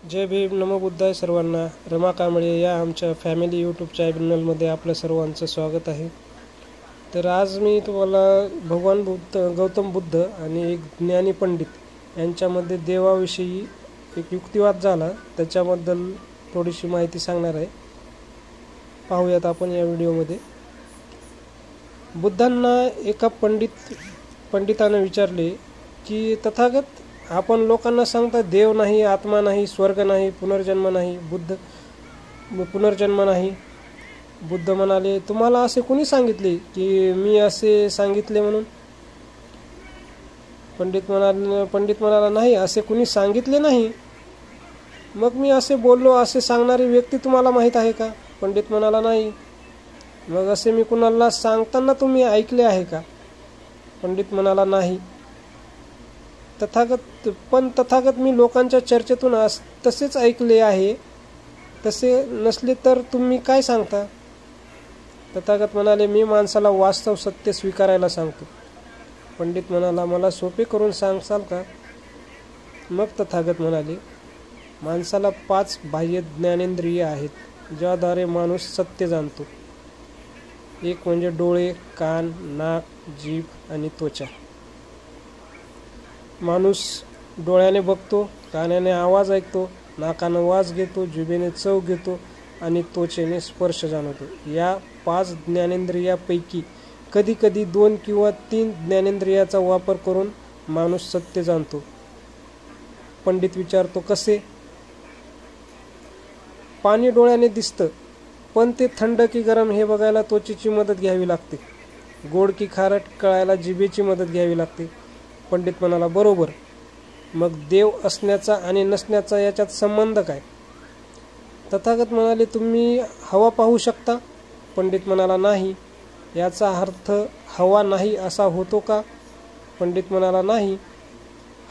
जय भीम, नमो बुद्धाय सर्वांना. रमा कांबळे या आमच्या फॅमिली यूट्यूब चॅनलमध्ये आपलं सर्वांचं स्वागत आहे. तर आज मी तुम्हाला भगवान गौतम बुद्ध आणि एक ज्ञानी पंडित यांच्यामध्ये देवाविषयी एक युक्तिवाद झाला त्याच्याबद्दल थोडीशी माहिती सांगणार आहे. पाहूयात आपण या व्हिडिओमध्ये. बुद्धांना एका पंडिताने विचारले की तथागत, आपण लोकांना सांगता देव नाही, आत्मा नाही, स्वर्ग नाही, पुनर्जन्म नाही. पुनर्जन्म नाही. बुद्ध म्हणाले, तुम्हाला असे कोणी सांगितले की मी असे सांगितले म्हणून? पंडित म्हणाला, नाही, असे कुणी सांगितले नाही. मग मी असे बोललो असे सांगणारी व्यक्ती तुम्हाला माहीत आहे का? पंडित म्हणाला, नाही. मग असे मी कुणाला सांगताना तुम्ही ऐकले आहे का? पंडित म्हणाला, नाही. तथागत मी लोकांच्या चर्चेतून तसेच ऐकले आहे. तसे नसले तर तुम्ही काय सांगता? तथागत म्हणाले, मी माणसाला वास्तव सत्य स्वीकारायला सांगतो. पंडित म्हणाला, मला सोपे करून सांगसाल का? मग तथागत म्हणाले, माणसाला 5 बाह्य ज्ञानेंद्रिय आहेत ज्याद्वारे माणूस सत्य जाणतो. एक म्हणजे डोळे, कान, नाक, जीभ आणि त्वचा. माणूस डोळ्याने बघतो, कानाने आवाज ऐकतो, नाकानं वास घेतो, जिभेने चव घेतो आणि त्वचेने स्पर्श जाणवतो. या 5 ज्ञानेंद्रियापैकी कधीकधी 2 किंवा 3 ज्ञानेंद्रियाचा वापर करून माणूस सत्य जाणतो. पंडित विचारतो, कसे? पाणी डोळ्याने दिसतं, पण ते थंड की गरम हे बघायला त्वचेची मदत घ्यावी लागते. गोड की खारट कळायला जिभेची मदत घ्यावी लागते. पंडित म्हणाला, बरोबर. मग देव असण्याचा आणि नसण्याचा याच्यात संबंध काय? तथागत म्हणाले, तुम्ही हवा पाहू शकता? पंडित म्हणाला, नाही. याचा अर्थ हवा नाही असा होतो का? पंडित म्हणाला, नाही.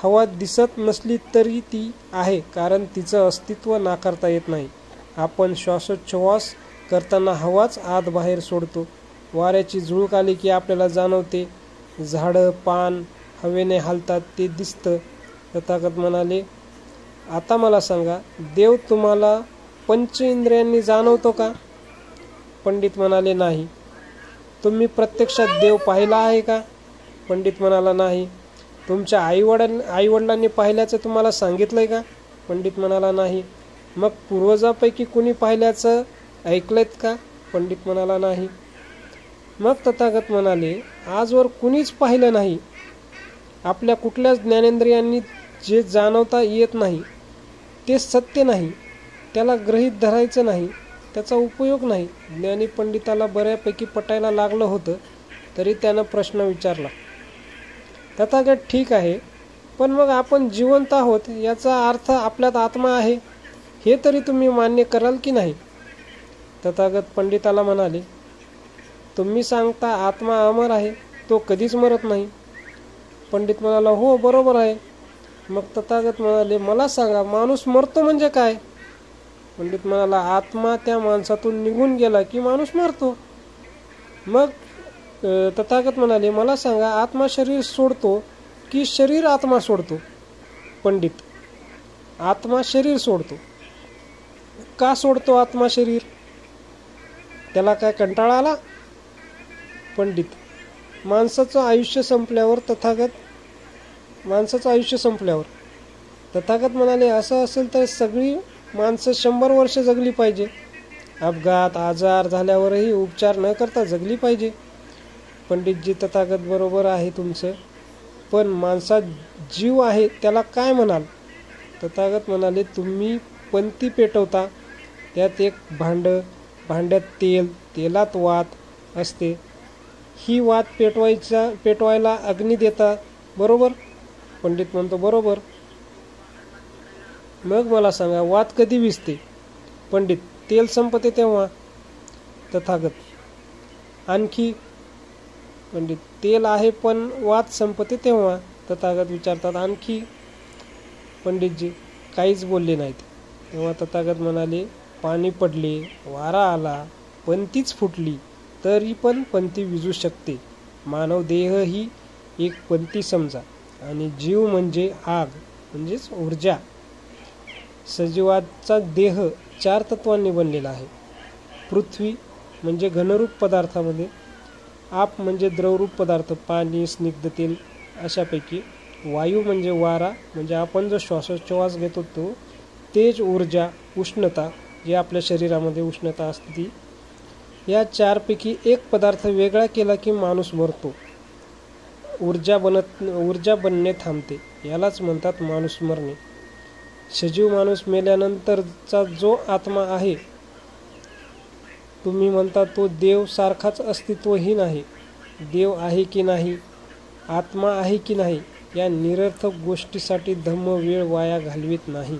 हवा दिसत नसली तरी ती आहे, कारण तिचं अस्तित्व नाकारता येत नाही. आपण श्वासोच्छवास करताना हवाच आत बाहेर सोडतो. वाऱ्याची झुळूक आली की आपल्याला जाणवते. झाडं, पान हवेने हालतात, ते दिसतं. तथागत म्हणाले, आता मला सांगा, देव तुम्हाला 5 इंद्रियांनी जाणवतो का? पंडित म्हणाले, नाही. तुम्ही प्रत्यक्षात देव पाहिला आहे का? पंडित म्हणाला, नाही. तुमच्या आईवडिलांनी पाहिल्याचं तुम्हाला सांगितलंय का? पंडित म्हणाला, नाही. मग पूर्वजापैकी कुणी पाहिल्याचं ऐकलंत का? पंडित म्हणाला, नाही. मग तथागत म्हणाले, आजवर कुणीच पाहिलं नाही. आपल्या कुठल्याच ज्ञानेंद्रियांनी जे जाणवता येत नाही ते सत्य नाही, त्याला गृहीत धरायचं नाही, त्याचा उपयोग नाही. ज्ञानी पंडिताला बऱ्यापैकी पटायला लागलं होतं, तरी त्यानं प्रश्न विचारला, तथागत, ठीक आहे, पण मग आपण जिवंत आहोत याचा अर्थ आपल्यात आत्मा आहे हे तरी तुम्ही मान्य कराल की नाही? तथागत पंडिताला म्हणाले, तुम्ही सांगता आत्मा अमर आहे, तो कधीच मरत नाही. पंडित म्हणाला, हो, बरोबर आहे. मग तथागत म्हणाले, मला सांगा, माणूस मरतो म्हणजे काय? पंडित म्हणाला, आत्मा त्या माणसातून निघून गेला की माणूस मरतो. मग तथागत म्हणाले, मला सांगा, आत्मा शरीर सोडतो की शरीर आत्मा सोडतो? पंडित, आत्मा शरीर सोडतो. का सोडतो आत्मा शरीर? त्याला काय कंटाळा आला? पंडित, माणसाचं आयुष्य संपल्यावर. तथागत म्हणाले, असं असेल तर सगळी माणसं 100 वर्ष जगली पाहिजे. अपघात, आजार झाल्यावरही उपचार न करता जगली पाहिजे. पंडितजी, तथागत, बरोबर आहे तुमचं, पण माणसात जीव आहे त्याला काय म्हणाल? तथागत म्हणाले, तुम्ही पंती पेटवता, त्यात एक भांड्यात तेलात वात असते. ही वात पेटवायला अग्नी देता, बरोबर? पंडित म्हणतो, बरोबर. मग मला सांगा, वात कधी विझते? पंडित, तेल संपते तेव्हा. तथागत, आणखी? पंडित, तेल आहे पण वात संपते तेव्हा. तथागत विचारतात, आणखी? पंडितजी काहीच बोलले नाहीत. तेव्हा तथागत म्हणाले, पाणी पडले, वारा आला, पंतीच फुटली तरी पण पंती विझू शकते. मानव देह ही एक पंती समजा, आणि जीव म्हणजे आग म्हणजेच ऊर्जा. सजीवाचा देह 4 तत्वांनी बनलेला आहे. पृथ्वी म्हणजे घनरूप पदार्थामध्ये, आप म्हणजे द्रवरूप पदार्थ पाणी, स्निग्ध तेल अशापैकी, वायू म्हणजे वारा म्हणजे आपण जो श्वासोच्छवास घेतो तो, तेज ऊर्जा, उष्णता जी आपल्या शरीरामध्ये उष्णता असते ती. या 4 पैकी एक पदार्थ वेगळा केला की माणूस मरतो, ऊर्जा बनणे थांबते. यालाच म्हणतात माणूस मरणे. सजीव माणूस मेल्यानंतरचा जो आत्मा आहे, तुम्ही म्हणता तो देव सारखाच अस्तित्वहीन आहे. देव आहे की नाही, आत्मा आहे की नाही, या निरर्थक गोष्टीसाठी धम्म वेळ वाया घालवित नाही.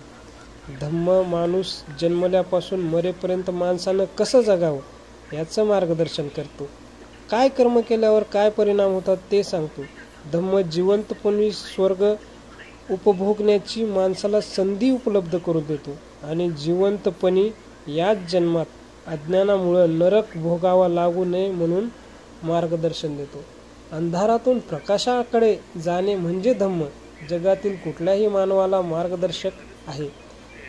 धम्म माणूस जन्मल्यापासून मरेपर्यंत माणसानं कसं जगावं याचं मार्गदर्शन करतो. काय कर्म केल्यावर काय परिणाम होतात ते सांगतो. धम्म जिवंतपणी स्वर्ग उपभोगण्याची माणसाला संधी उपलब्ध करून देतो आणि जिवंतपणी याच जन्मात अज्ञानामुळं नरक भोगावा लागू नये म्हणून मार्गदर्शन देतो. अंधारातून प्रकाशाकडे जाणे म्हणजे धम्म. जगातील कुठल्याही मानवाला मार्गदर्शक आहे.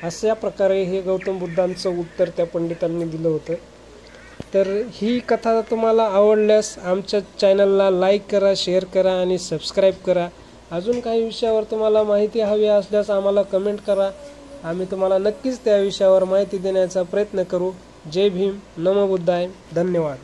अशा प्रकारे हे गौतम बुद्धांचं उत्तर त्या पंडितांनी दिलं होतं. तर ही कथा तुम्हाला आवडल्यास आमच्या चॅनलला लाईक करा, शेअर करा आणि सबस्क्राईब करा. अजून काही विषयावर तुम्हाला माहिती हवी असल्यास आम्हाला कमेंट करा. आम्ही तुम्हाला नक्कीच त्या विषयावर माहिती देण्याचा प्रयत्न करू. जय भीम, नमो बुद्धाय, धन्यवाद.